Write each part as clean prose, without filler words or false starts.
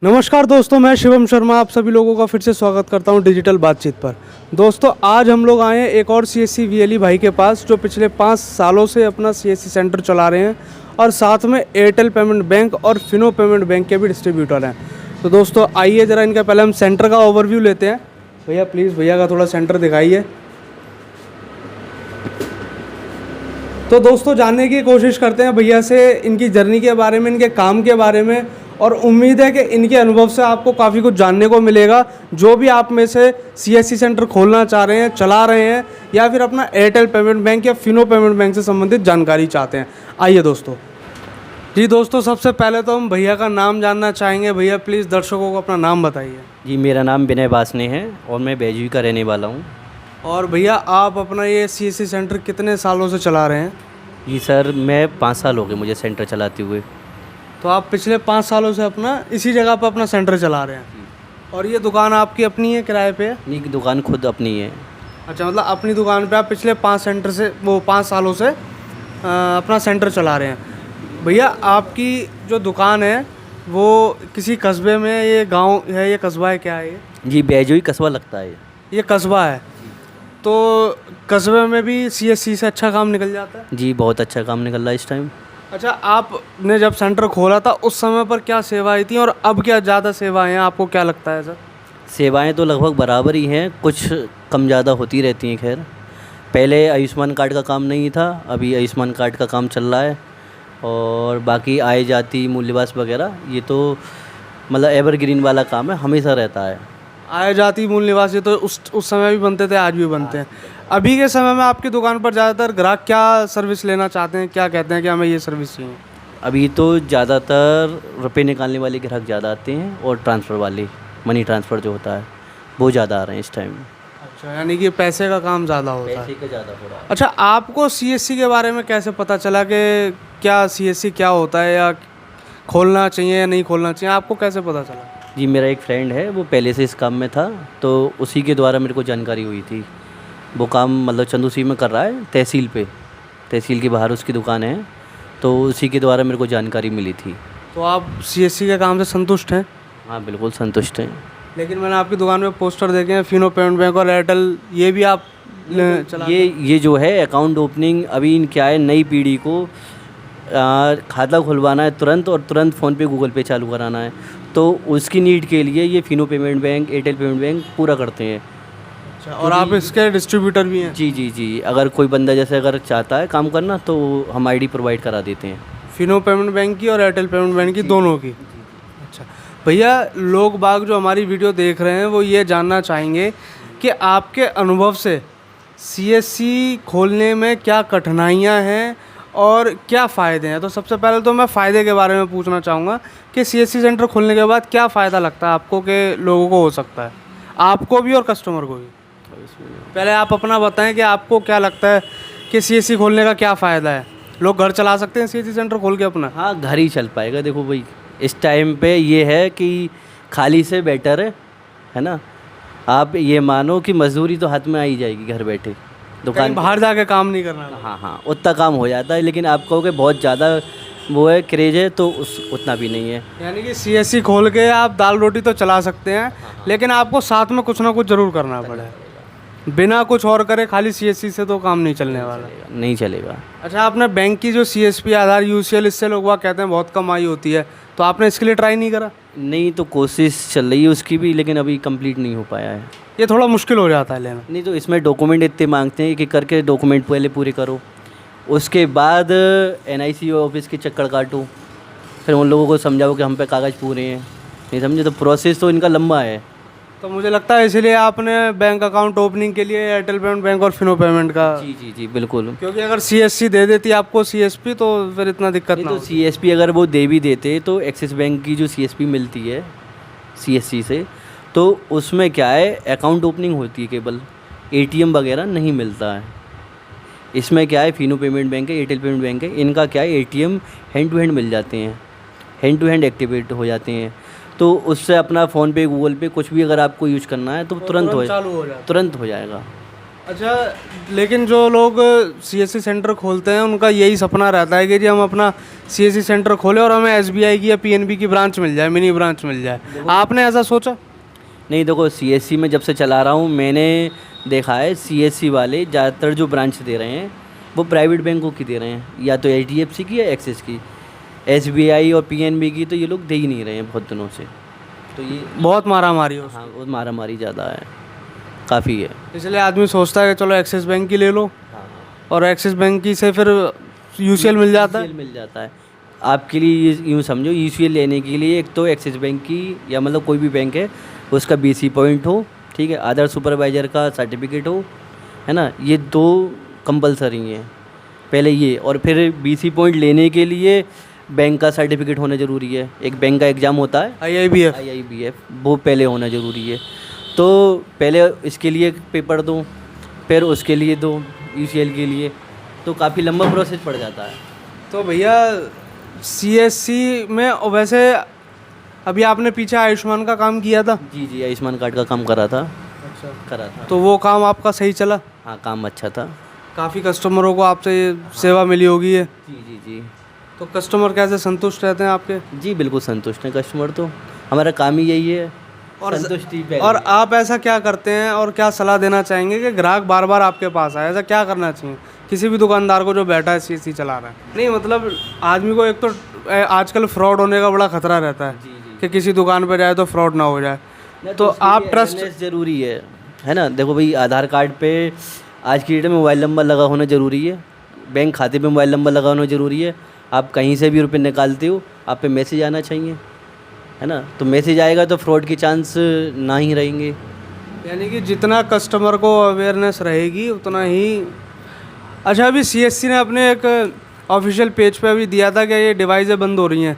नमस्कार दोस्तों, मैं शिवम शर्मा आप सभी लोगों का फिर से स्वागत करता हूं डिजिटल बातचीत पर। दोस्तों, आज हम लोग आए हैं एक और सीएससी वीएलई भाई के पास जो पिछले 5 सालों से अपना सीएससी सेंटर चला रहे हैं और साथ में एयरटेल पेमेंट बैंक और फिनो पेमेंट बैंक के भी डिस्ट्रीब्यूटर हैं। तो दोस्तों आइए ज़रा इनका पहले हम सेंटर का ओवरव्यू लेते हैं। भैया प्लीज़ भैया का थोड़ा सेंटर दिखाइए। तो दोस्तों जानने की कोशिश करते हैं भैया से इनकी जर्नी के बारे में, इनके काम के बारे में, और उम्मीद है कि इनके अनुभव से आपको काफ़ी कुछ जानने को मिलेगा। जो भी आप में से सीएससी सेंटर खोलना चाह रहे हैं, चला रहे हैं, या फिर अपना एयरटेल पेमेंट बैंक या फिनो पेमेंट बैंक से संबंधित जानकारी चाहते हैं। आइए दोस्तों। जी दोस्तों, सबसे पहले तो हम भैया का नाम जानना चाहेंगे। भैया प्लीज़ दर्शकों को अपना नाम बताइए। जी, मेरा नाम विनय बासने है और मैं बैजू का रहने वाला हूँ। और भैया आप अपना ये सीएससी सेंटर कितने सालों से चला रहे हैं? जी सर, मैं 5 साल हो गए मुझे सेंटर चलाते हुए। तो आप पिछले 5 सालों से अपना इसी जगह पर अपना सेंटर चला रहे हैं। और ये दुकान आपकी अपनी है, किराए पे है? नहीं, दुकान खुद अपनी है। अच्छा, मतलब अपनी दुकान पे आप पिछले 5 सालों से अपना सेंटर चला रहे हैं। भैया आपकी जो दुकान है वो किसी कस्बे में, ये गांव है, ये कस्बा है, क्या है ये? जी, बैजू ही कस्बा लगता है। ये कस्बा है। तो कस्बे में भी सीएससी से अच्छा काम निकल जाता है? जी, बहुत अच्छा काम निकल रहा है इस टाइम। अच्छा, आपने जब सेंटर खोला था उस समय पर क्या सेवाएं थी और अब क्या ज़्यादा सेवाएं हैं, आपको क्या लगता है सर? सेवाएं तो लगभग बराबर ही हैं, कुछ कम ज़्यादा होती रहती हैं। खैर, पहले आयुष्मान कार्ड का काम नहीं था, अभी आयुष्मान कार्ड का काम चल रहा है। और बाकी आय जाति मूल्यवास वगैरह ये तो मतलब एवरग्रीन वाला काम है, हमेशा रहता है। आय जाति मूल निवासी तो उस समय भी बनते थे, आज भी बनते हैं। अभी के समय में आपकी दुकान पर ज़्यादातर ग्राहक क्या सर्विस लेना चाहते हैं, क्या कहते हैं कि हमें ये सर्विस चाहिए? अभी तो ज़्यादातर रुपए निकालने वाले ग्राहक ज़्यादा आते हैं और ट्रांसफ़र वाले, मनी ट्रांसफ़र जो होता है वो ज़्यादा आ रहे हैं इस टाइम। अच्छा, यानी कि पैसे का काम ज़्यादा होता है। पैसे का ज़्यादा हो रहा है। अच्छा, आपको सीएससी के बारे में कैसे पता चला कि क्या सीएससी क्या होता है, या खोलना चाहिए या नहीं खोलना चाहिए, आपको कैसे पता चला? जी, मेरा एक फ्रेंड है, वो पहले से इस काम में था, तो उसी के द्वारा मेरे को जानकारी हुई थी। वो काम मतलब चंदूसी में कर रहा है, तहसील पे, तहसील के बाहर उसकी दुकान है, तो उसी के द्वारा मेरे को जानकारी मिली थी। तो आप सीएससी के काम से संतुष्ट हैं? हाँ, बिल्कुल संतुष्ट हैं। लेकिन मैंने आपकी दुकान पे पोस्टर देखे हैं, फिनो पेमेंट बैंक और एयरटेल, ये भी आप चला? ये जो है अकाउंट ओपनिंग, अभी इन क्या है, नई पीढ़ी को खाता खुलवाना है तुरंत, और तुरंत फ़ोन पे गूगल पे चालू कराना है, तो उसकी नीड के लिए ये Fino payment bank, Airtel payment bank पूरा करते हैं। अच्छा, और आप इसके डिस्ट्रीब्यूटर भी हैं? जी जी जी, अगर कोई बंदा जैसे अगर चाहता है काम करना तो हम आईडी प्रोवाइड करा देते हैं। फिनो पेमेंट बैंक की और एयरटेल पेमेंट बैंक की, दोनों की? अच्छा भैया, लोग बाग जो हमारी वीडियो देख रहे हैं वो ये जानना चाहेंगे कि आपके अनुभव से सीएससी खोलने में क्या कठिनाइयाँ हैं और क्या फ़ायदे हैं। तो सबसे पहले तो मैं फ़ायदे के बारे में पूछना चाहूँगा कि सीएससी सेंटर खोलने के बाद क्या फ़ायदा लगता है आपको कि लोगों को हो सकता है, आपको भी और कस्टमर को भी? पहले आप अपना बताएं कि आपको क्या लगता है कि सीएससी खोलने का क्या फ़ायदा है। लोग घर चला सकते हैं सीएससी सेंटर खोल के अपना? हाँ, घर ही चल पाएगा। देखो भाई, इस टाइम पे ये है कि खाली से बेटर है ना। आप ये मानो कि मजदूरी तो हाथ में आ ही जाएगी घर बैठे, दुकान बाहर जाके काम नहीं करना। हाँ हाँ, उतना काम हो जाता है, लेकिन आप कहोगे बहुत ज़्यादा वो है क्रेज है, तो उतना भी नहीं है। यानी कि सीएससी खोल के आप दाल रोटी तो चला सकते हैं, लेकिन आपको साथ में कुछ ना कुछ ज़रूर करना पड़ेगा। बिना कुछ और करे खाली सीएससी से तो काम नहीं चलने वाला। नहीं चलेगा। अच्छा, आपने बैंक की जो सीएसपी, आधार, यूसीएल, इससे लोग वह कहते हैं बहुत कमाई होती है, तो आपने इसके लिए ट्राई नहीं करा? नहीं, तो कोशिश चल रही है उसकी भी, लेकिन अभी कंप्लीट नहीं हो पाया है। ये थोड़ा मुश्किल हो जाता है लेना। नहीं, तो इसमें डॉक्यूमेंट इतने मांगते हैं कि करके डॉक्यूमेंट पहले पूरे करो, उसके बाद एनआईसी ऑफिस के चक्कर काटो, फिर उन लोगों को समझाओ कि हम पे कागज़ पूरे हैं, नहीं समझे, तो प्रोसेस तो इनका लंबा है। तो मुझे लगता है इसीलिए आपने बैंक अकाउंट ओपनिंग के लिए एयरटेल पेमेंट बैंक और फिनो पेमेंट का? जी जी जी, बिल्कुल। क्योंकि अगर सीएससी दे देती आपको सीएसपी तो फिर इतना दिक्कत नहीं, ना तो होती। सीएसपी अगर वो दे भी देते तो एक्सिस बैंक की जो सीएसपी मिलती है सीएससी से, तो उसमें क्या है, अकाउंट ओपनिंग होती है केवल, एटीएम वगैरह नहीं मिलता है। इसमें क्या है, फिनो पेमेंट बैंक है, एयरटेल पेमेंट बैंक है, इनका क्या है, एटीएम हैंड टू हैंड मिल जाते हैं, हैंड टू हैंड एक्टिवेट हो जाते हैं, तो उससे अपना फ़ोन पे, गूगल पे कुछ भी अगर आपको यूज करना है तो तुरंत हो जाएगा। अच्छा, लेकिन जो लोग सीएससी सेंटर खोलते हैं उनका यही सपना रहता है कि जी हम अपना सीएससी सेंटर खोलें और हमें एसबीआई की या पीएनबी की ब्रांच मिल जाए, मिनी ब्रांच मिल जाए। आपने ऐसा सोचा? नहीं देखो, सीएससी में जब से चला रहा हूँ मैंने देखा है सीएससी वाले ज़्यादातर जो ब्रांच दे रहे हैं वो प्राइवेट बैंकों की दे रहे हैं, या तो एचडीएफसी की या एक्सिस की। एसबीआई और पीएनबी की तो ये लोग दे ही नहीं रहे हैं बहुत दिनों से। तो ये बहुत मारा मारी हो, हाँ, वो मारा मारी ज़्यादा है, काफ़ी है। इसलिए आदमी सोचता है कि चलो एक्सिस बैंक की ले लो, और एक्सिस बैंक की से फिर यूसीएल मिल जाता है। UCL मिल जाता है। आपके लिए यूँ समझो, यूसीएल लेने के लिए एक तो एक्सिस बैंक की या मतलब कोई भी बैंक है उसका बीसी पॉइंट हो, ठीक है, आदर सुपरवाइज़र का सर्टिफिकेट हो, है ना, ये 2 कंपलसरी हैं पहले ये। और फिर बीसी पॉइंट लेने के लिए बैंक का सर्टिफिकेट होना ज़रूरी है। एक बैंक का एग्ज़ाम होता है IIBF, वो पहले होना ज़रूरी है। तो पहले इसके लिए पेपर दो, फिर उसके लिए दो यूसीएल के लिए, तो काफ़ी लंबा प्रोसेस पड़ जाता है। तो भैया सीएससी में वैसे अभी आपने पीछे आयुष्मान का काम किया था? जी, आयुष्मान कार्ड का काम करा था। अच्छा, करा था। तो वो काम आपका सही चला? हाँ, काम अच्छा था। काफ़ी कस्टमरों को आपसे ये सेवा मिली होगी है? जी। तो कस्टमर कैसे संतुष्ट रहते हैं आपके? जी बिल्कुल संतुष्ट हैं कस्टमर, तो हमारा काम ही यही है, और संतुष्टि पहले। और आप ऐसा क्या करते हैं और क्या सलाह देना चाहेंगे कि ग्राहक बार बार आपके पास आए? ऐसा क्या करना चाहिए किसी भी दुकानदार को जो बैठा है सीएससी चला रहा है? नहीं मतलब आदमी को एक तो आजकल फ्रॉड होने का बड़ा खतरा रहता है कि किसी दुकान पर जाए तो फ्रॉड ना हो जाए, तो आप ट्रस्ट ज़रूरी है ना। देखो भाई, आधार कार्ड पे आज की डेट में मोबाइल नंबर लगा होना ज़रूरी है, बैंक खाते पे मोबाइल नंबर लगा होना ज़रूरी है। आप कहीं से भी रुपये निकालते हो, आप पे मैसेज आना चाहिए, है ना। तो मैसेज आएगा तो फ्रॉड के चांस ना ही रहेंगे। यानी कि जितना कस्टमर को अवेयरनेस रहेगी उतना ही। अच्छा, अभी सीएससी ने अपने एक ऑफिशियल पेज पे अभी दिया था कि ये डिवाइसें बंद हो रही हैं,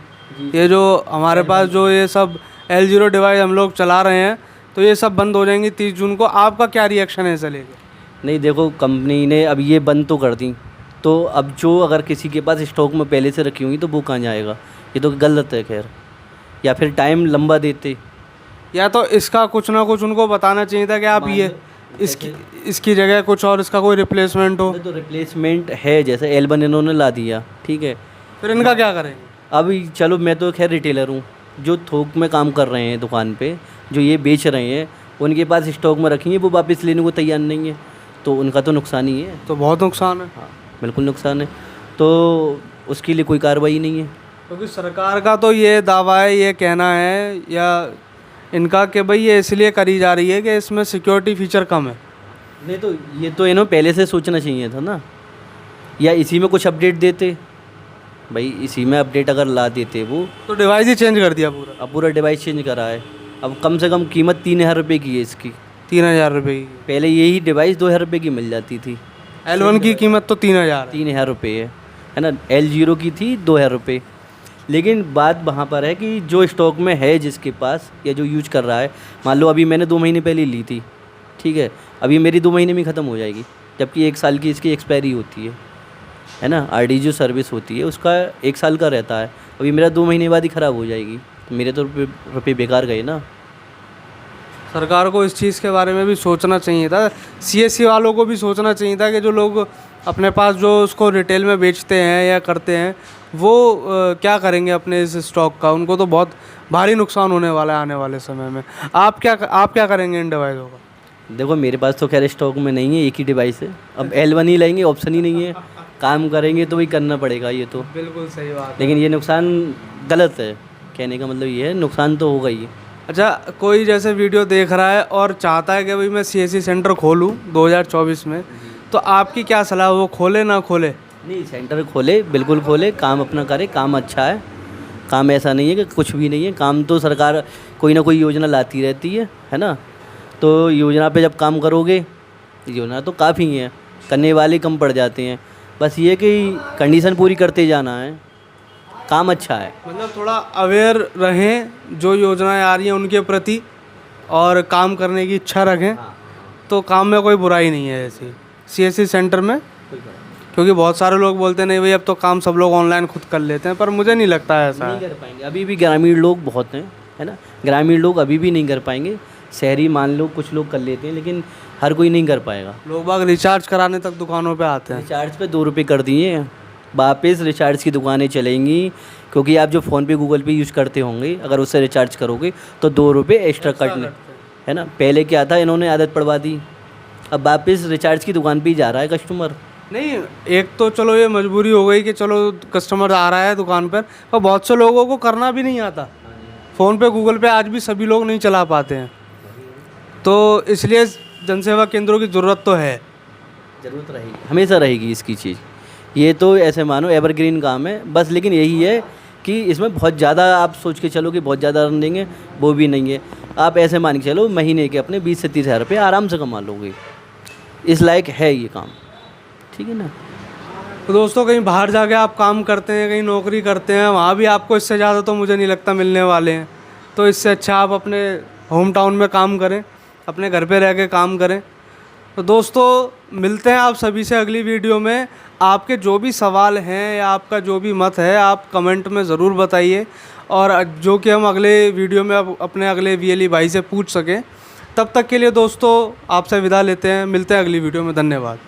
ये जो हमारे पास जो ये सब L0 डिवाइस हम लोग चला रहे हैं तो ये सब बंद हो जाएंगी 30 जून को। आपका क्या रिएक्शन है इसे लेकर? नहीं देखो, कंपनी ने अब ये बंद तो कर दी, तो अब जो अगर किसी के पास स्टॉक में पहले से रखी हुई तो वो कहाँ जाएगा, ये तो गलत है। खैर, या फिर टाइम लंबा देते, या तो इसका कुछ ना कुछ उनको बताना चाहिए था कि आप ये इसकी जगह कुछ और इसका कोई रिप्लेसमेंट हो। तो रिप्लेसमेंट है, जैसे L1 इन्होंने ला दिया, ठीक है, फिर इनका क्या करेंगे? अभी चलो मैं तो खैर रिटेलर हूँ, जो थोक में काम कर रहे हैं दुकान पे, जो ये बेच रहे हैं, उनके पास स्टॉक में रखेंगे, वो वापस लेने को तैयार नहीं है, तो उनका तो नुकसान ही है। तो बहुत नुकसान है। हाँ बिल्कुल नुकसान है, तो उसके लिए कोई कार्रवाई नहीं है। क्योंकि सरकार का तो ये दावा है, ये कहना है या इनका कि भाई ये इसलिए करी जा रही है कि इसमें सिक्योरिटी फीचर कम है। नहीं तो ये तो इन्होंने पहले से सोचना चाहिए था ना, या इसी में कुछ अपडेट देते भाई, इसी में अपडेट अगर ला देते वो, तो डिवाइस ही चेंज कर दिया पूरा। अब पूरा डिवाइस चेंज करा है। अब कम से कम कीमत 3000 रुपये की है इसकी। 3000 रुपये की? पहले यही डिवाइस 2000 रुपये की मिल जाती थी। L1 की कीमत तो 3000 है। 3000 रुपये है ना। L0 की थी 2000 रुपये। लेकिन बात वहाँ पर है कि जो स्टॉक में है जिसके पास, या जो यूज कर रहा है, मान लो अभी मैंने 2 महीने पहले ली थी, ठीक है, अभी मेरी 2 महीने में ख़त्म हो जाएगी, जबकि 1 साल की इसकी एक्सपायरी होती है ना। RD जो सर्विस होती है उसका 1 साल का रहता है, अभी मेरा 2 महीने बाद ही ख़राब हो जाएगी, तो मेरे तो रुपये बेकार गए ना। सरकार को इस चीज़ के बारे में भी सोचना चाहिए था, सीएससी वालों को भी सोचना चाहिए था कि जो लोग अपने पास जो उसको रिटेल में बेचते हैं या करते हैं वो क्या करेंगे अपने इस स्टॉक का। उनको तो बहुत भारी नुकसान होने वाला है आने वाले समय में। आप क्या करेंगे इन डिवाइसों का? देखो मेरे पास तो खैर स्टॉक में नहीं है, एक ही डिवाइस है, अब L1 ही लेंगे, ऑप्शन ही नहीं है। काम करेंगे तो वही करना पड़ेगा, ये तो बिल्कुल सही बात है। लेकिन ये नुकसान गलत है, कहने का मतलब ये है, नुकसान तो होगा ही। अच्छा, कोई जैसे वीडियो देख रहा है और चाहता है कि भाई मैं सीएससी सेंटर खोलूँ 2024 में, तो आपकी क्या सलाह, वो खोले ना खोले? नहीं, सेंटर खोले, बिल्कुल खोले, काम अपना करे, काम अच्छा है, काम ऐसा नहीं है कि कुछ भी नहीं है। काम तो सरकार कोई ना कोई योजना लाती रहती है ना। तो योजना पे जब काम करोगे, योजना तो काफ़ी है, करने वाले कम पड़ जाते हैं, बस ये कि कंडीशन पूरी करते जाना है, काम अच्छा है। मतलब थोड़ा अवेयर रहें जो योजनाएं आ रही हैं उनके प्रति, और काम करने की इच्छा रखें, तो काम में कोई बुराई नहीं है ऐसी सीएससी सेंटर में। क्योंकि बहुत सारे लोग बोलते हैं नहीं भाई अब तो काम सब लोग ऑनलाइन खुद कर लेते हैं, पर मुझे नहीं लगता है ऐसा नहीं कर पाएंगे, अभी भी ग्रामीण लोग बहुत हैं, है ना। ग्रामीण लोग अभी भी नहीं कर पाएंगे। शहरी मान लो कुछ लोग कर लेते हैं, लेकिन हर कोई नहीं कर पाएगा। लोग बाग रिचार्ज कराने तक दुकानों पे आते हैं। रिचार्ज पे 2 रुपये कर दिए, वापस रिचार्ज की दुकानें चलेंगी, क्योंकि आप जो फ़ोन पे गूगल पे यूज़ करते होंगे, अगर उससे रिचार्ज करोगे तो 2 रुपये एक्स्ट्रा कटने, है ना। पहले क्या था, इन्होंने आदत पड़वा दी, अब वापस रिचार्ज की दुकान पे ही जा रहा है कस्टमर। नहीं, एक तो चलो ये मजबूरी हो गई कि चलो कस्टमर आ रहा है दुकान पर बहुत से लोगों को करना भी नहीं आता। फ़ोन पे गूगल पे आज भी सभी लोग नहीं चला पाते हैं, तो इसलिए जनसेवा केंद्रों की ज़रूरत तो है। ज़रूरत रहेगी, हमेशा रहेगी इसकी चीज़। ये तो ऐसे मानो एवरग्रीन काम है बस, लेकिन यही है कि इसमें बहुत ज़्यादा आप सोच के चलो कि बहुत ज़्यादा अर्न देंगे, वो भी नहीं है। आप ऐसे मान के चलो महीने के अपने 20 से 30 हज़ार रुपये आराम से कमा लोगे, इस लायक है ये काम, ठीक है ना। तो दोस्तों, कहीं बाहर जाके आप काम करते हैं, कहीं नौकरी करते हैं, वहाँ भी आपको इससे ज़्यादा तो मुझे नहीं लगता मिलने वाले हैं। तो इससे अच्छा आप अपने होम टाउन में काम करें, अपने घर पे रह के काम करें। तो दोस्तों, मिलते हैं आप सभी से अगली वीडियो में। आपके जो भी सवाल हैं या आपका जो भी मत है, आप कमेंट में ज़रूर बताइए, और जो कि हम अगले वीडियो में अब अपने अगले वीएलई भाई से पूछ सकें। तब तक के लिए दोस्तों, आपसे विदा लेते हैं, मिलते हैं अगली वीडियो में। धन्यवाद।